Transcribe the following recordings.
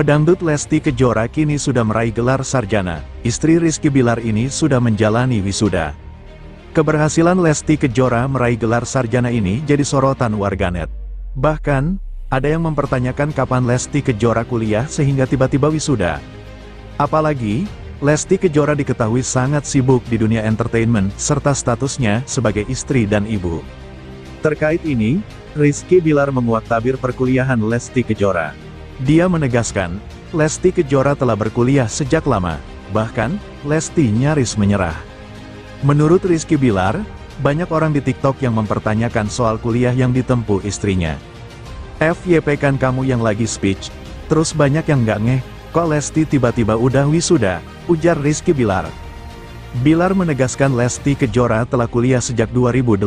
Pedangdut Lesti Kejora kini sudah meraih gelar sarjana, istri Rizky Bilar ini sudah menjalani wisuda. Keberhasilan Lesti Kejora meraih gelar sarjana ini jadi sorotan warganet. Bahkan, ada yang mempertanyakan kapan Lesti Kejora kuliah sehingga tiba-tiba wisuda. Apalagi, Lesti Kejora diketahui sangat sibuk di dunia entertainment serta statusnya sebagai istri dan ibu. Terkait ini, Rizky Bilar menguak tabir perkuliahan Lesti Kejora. Dia menegaskan, Lesti Kejora telah berkuliah sejak lama, bahkan, Lesti nyaris menyerah. Menurut Rizky Bilar, banyak orang di TikTok yang mempertanyakan soal kuliah yang ditempuh istrinya. FYP kan kamu yang lagi speech, terus banyak yang nggak ngeh, kok Lesti tiba-tiba udah wisuda, ujar Rizky Bilar. Bilar menegaskan Lesti Kejora telah kuliah sejak 2018.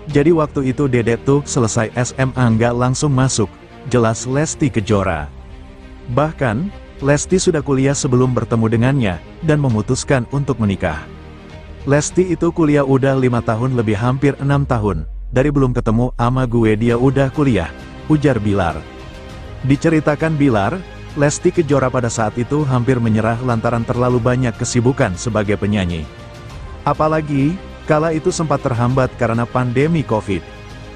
Jadi waktu itu Dedek tuh selesai SMA nggak langsung masuk, jelas Lesti Kejora. Bahkan, Lesti sudah kuliah sebelum bertemu dengannya, dan memutuskan untuk menikah. Lesti itu kuliah udah 5 tahun lebih hampir 6 tahun, dari belum ketemu ama gue dia udah kuliah, ujar Bilar. Diceritakan Bilar, Lesti Kejora pada saat itu hampir menyerah lantaran terlalu banyak kesibukan sebagai penyanyi. Apalagi, kala itu sempat terhambat karena pandemi COVID.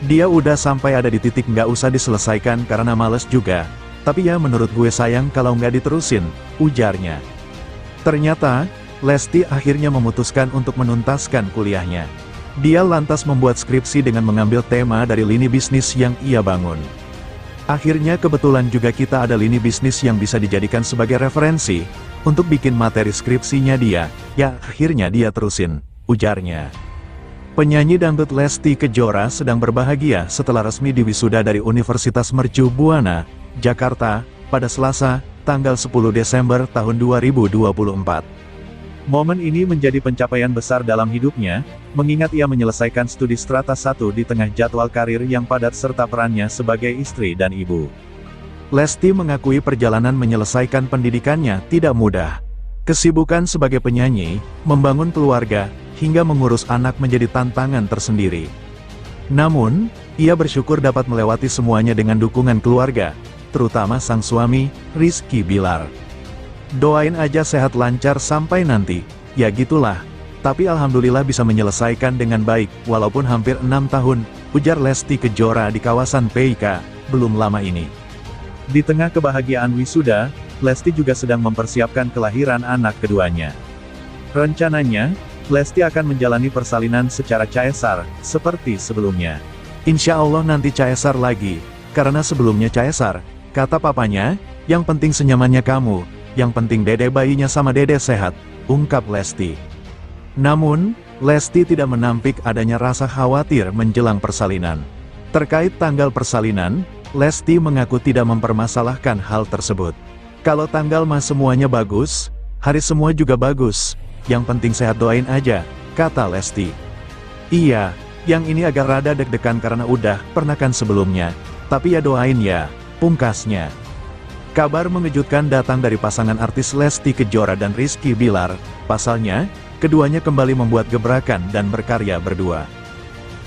Dia udah sampai ada di titik nggak usah diselesaikan karena males juga. Tapi ya menurut gue sayang kalau nggak diterusin, ujarnya. Ternyata, Lesti akhirnya memutuskan untuk menuntaskan kuliahnya. Dia lantas membuat skripsi dengan mengambil tema dari lini bisnis yang ia bangun. Akhirnya kebetulan juga kita ada lini bisnis yang bisa dijadikan sebagai referensi, untuk bikin materi skripsinya dia, ya akhirnya dia terusin, ujarnya. Penyanyi dangdut Lesti Kejora sedang berbahagia setelah resmi diwisuda dari Universitas Mercu Buana, Jakarta, pada Selasa, tanggal 10 Desember tahun 2024. Momen ini menjadi pencapaian besar dalam hidupnya, mengingat ia menyelesaikan studi strata 1 di tengah jadwal karir yang padat serta perannya sebagai istri dan ibu. Lesti mengakui perjalanan menyelesaikan pendidikannya tidak mudah. Kesibukan sebagai penyanyi, membangun keluarga, hingga mengurus anak menjadi tantangan tersendiri. Namun, ia bersyukur dapat melewati semuanya dengan dukungan keluarga, terutama sang suami, Rizky Bilar. Doain aja sehat lancar sampai nanti, ya gitulah. Tapi alhamdulillah bisa menyelesaikan dengan baik, walaupun hampir 6 tahun, ujar Lesti Kejora di kawasan PIK, belum lama ini. Di tengah kebahagiaan wisuda, Lesti juga sedang mempersiapkan kelahiran anak keduanya. Rencananya, Lesti akan menjalani persalinan secara caesar, seperti sebelumnya. Insya Allah nanti caesar lagi, karena sebelumnya caesar, kata papanya, yang penting senyamannya kamu, yang penting dede bayinya sama dede sehat, ungkap Lesti. Namun, Lesti tidak menampik adanya rasa khawatir menjelang persalinan. Terkait tanggal persalinan, Lesti mengaku tidak mempermasalahkan hal tersebut. Kalau tanggal mah semuanya bagus, hari semua juga bagus, yang penting sehat doain aja, kata Lesti. Iya, yang ini agak rada deg-degan karena udah pernah kan sebelumnya, tapi ya doain ya, pungkasnya. Kabar mengejutkan datang dari pasangan artis Lesti Kejora dan Rizky Bilar, pasalnya, keduanya kembali membuat gebrakan dan berkarya berdua.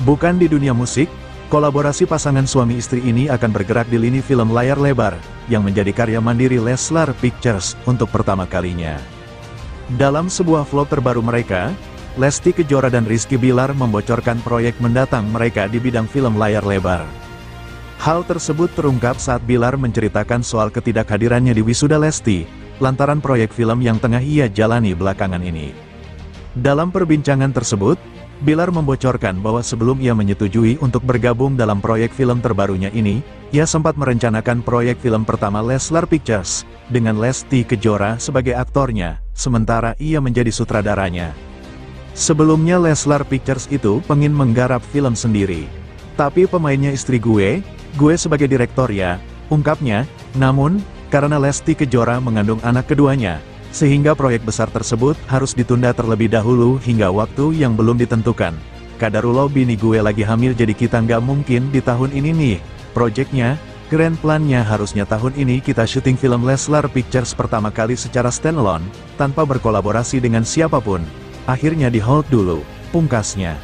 Bukan di dunia musik, kolaborasi pasangan suami istri ini akan bergerak di lini film layar lebar, yang menjadi karya mandiri Leslar Pictures untuk pertama kalinya. Dalam sebuah vlog terbaru mereka, Lesti Kejora dan Rizky Bilar membocorkan proyek mendatang mereka di bidang film layar lebar. Hal tersebut terungkap saat Bilar menceritakan soal ketidakhadirannya di wisuda Lesti, lantaran proyek film yang tengah ia jalani belakangan ini. Dalam perbincangan tersebut, Bilar membocorkan bahwa sebelum ia menyetujui untuk bergabung dalam proyek film terbarunya ini, ia sempat merencanakan proyek film pertama Leslar Pictures, dengan Lesti Kejora sebagai aktornya, sementara ia menjadi sutradaranya. Sebelumnya Leslar Pictures itu pengen menggarap film sendiri. Tapi pemainnya istri gue sebagai direktor ya, ungkapnya. Namun, karena Lesti Kejora mengandung anak keduanya, sehingga proyek besar tersebut harus ditunda terlebih dahulu hingga waktu yang belum ditentukan. Kadarullah bini gue lagi hamil jadi kita nggak mungkin di tahun ini nih, proyeknya, grand plan-nya harusnya tahun ini kita syuting film Leslar Pictures pertama kali secara standalone, tanpa berkolaborasi dengan siapapun. Akhirnya di hold dulu, pungkasnya.